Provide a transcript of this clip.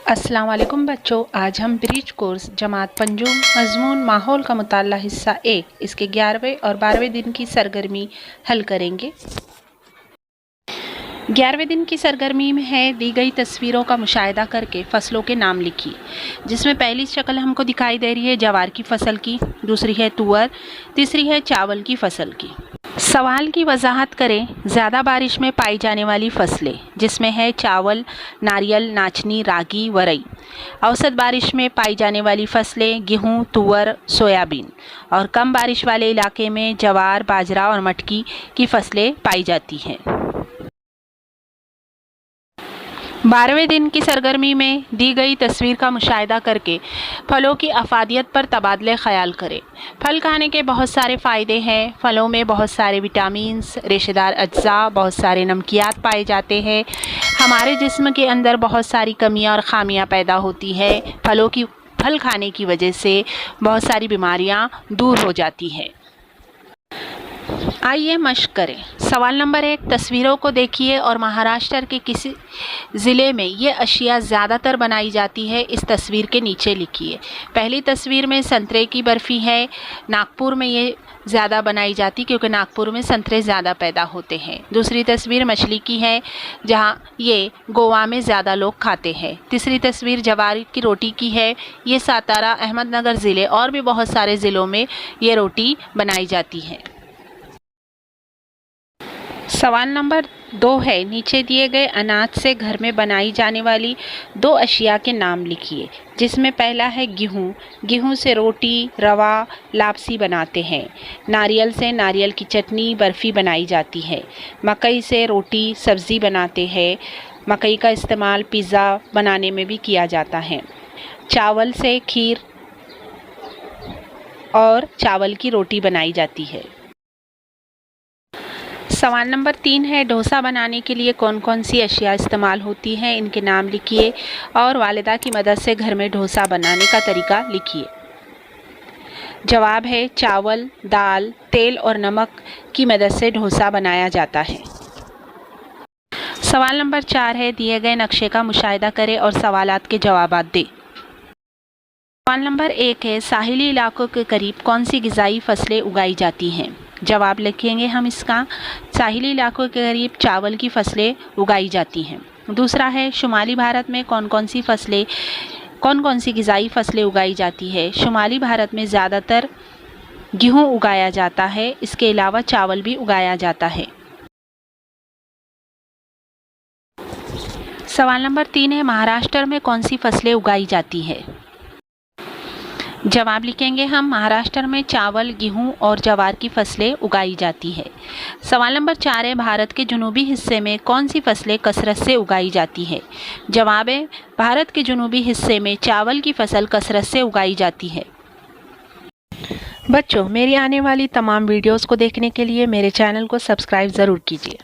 अस्सलाम वालेकुम बच्चों, आज हम ब्रिज कोर्स जमात पंजुम मजमून माहौल का मुताल्ला हिस्सा 1 इसके 11वें और 12वें दिन की सरगर्मी हल करेंगे। 11वें दिन की सरगर्मी में है दी गई तस्वीरों का मुशाहिदा करके फसलों के नाम लिखिए, जिसमें पहली शक्ल हमको दिखाई दे रही है जवार की फसल की, दूसरी है तुअर, तीसरी है चावल की फसल की। सवाल की वजाहत करें। ज़्यादा बारिश में पाई जाने वाली फसलें, जिसमें है चावल, नारियल, नाचनी, रागी, वरई। औसत बारिश में पाई जाने वाली फसलें गेहूं, तुअर, सोयाबीन। और कम बारिश वाले इलाके में जवार, बाजरा और मटकी की फसलें पाई जाती हैं। 12वें दिन की सरगर्मी में दी गई तस्वीर का मुशाहिदा करके फलों की अफादियत पर तबादले ख्याल करें। फल खाने के बहुत सारे फ़ायदे हैं। फलों में बहुत सारे विटामिन्स, रेशेदार अज्जा, बहुत सारे नमकियात पाए जाते हैं। हमारे जिस्म के अंदर बहुत सारी कमियां और ख़ामियां पैदा होती है। फल खाने की वजह से बहुत सारी बीमारियां दूर हो जाती हैं। आइए मश्क करें। सवाल नंबर 1, तस्वीरों को देखिए और महाराष्ट्र के किसी ज़िले में ये अशिया ज़्यादातर बनाई जाती है, इस तस्वीर के नीचे लिखिए। पहली तस्वीर में संतरे की बर्फ़ी है। नागपुर में ये ज़्यादा बनाई जाती क्योंकि नागपुर में संतरे ज़्यादा पैदा होते हैं। दूसरी तस्वीर मछली की है, जहाँ ये गोवा में ज़्यादा लोग खाते हैं। तीसरी तस्वीर जवार की रोटी की है। ये सातारा, अहमदनगर ज़िले और भी बहुत सारे ज़िलों में ये रोटी बनाई जाती है। सवाल नंबर 2 है, नीचे दिए गए अनाज से घर में बनाई जाने वाली 2 अशिया के नाम लिखिए, जिसमें पहला है गेहूँ। गेहूँ से रोटी, रवा, लापसी बनाते हैं। नारियल से नारियल की चटनी, बर्फ़ी बनाई जाती है। मकई से रोटी, सब्ज़ी बनाते हैं। मकई का इस्तेमाल पिज़्ज़ा बनाने में भी किया जाता है। चावल से खीर और चावल की रोटी बनाई जाती है। सवाल नंबर 3 है, डोसा बनाने के लिए कौन कौन सी अशिया इस्तेमाल होती हैं, इनके नाम लिखिए और वालिदा की मदद से घर में डोसा बनाने का तरीका लिखिए। जवाब है चावल, दाल, तेल और नमक की मदद से डोसा बनाया जाता है। सवाल नंबर 4 है, दिए गए नक्शे का मुशाहिदा करें और सवालात के जवाबात दें। सवाल नंबर 1 है, साहिली इलाकों के करीब कौन सी ग़िज़ाई फसलें उगाई जाती हैं। जवाब लिखेंगे हम इसका। साहिली इलाकों के करीब चावल की फसलें उगाई जाती हैं। दूसरा है, शुमाली भारत में कौन कौन सी ग़िज़ाई फसलें उगाई जाती है। शुमाली भारत में ज़्यादातर गेहूँ उगाया जाता है, इसके अलावा चावल भी उगाया जाता है। सवाल नंबर 3 है, महाराष्ट्र में कौन सी फसलें उगाई जाती है। जवाब लिखेंगे हम। महाराष्ट्र में चावल, गेहूं और जवार की फसलें उगाई जाती है। सवाल नंबर 4 है, भारत के जनूबी हिस्से में कौन सी फसलें कसरत से उगाई जाती है। जवाब है, भारत के जनूबी हिस्से में चावल की फसल कसरत से उगाई जाती है। बच्चों, मेरी आने वाली तमाम वीडियोस को देखने के लिए मेरे चैनल को सब्सक्राइब ज़रूर कीजिए।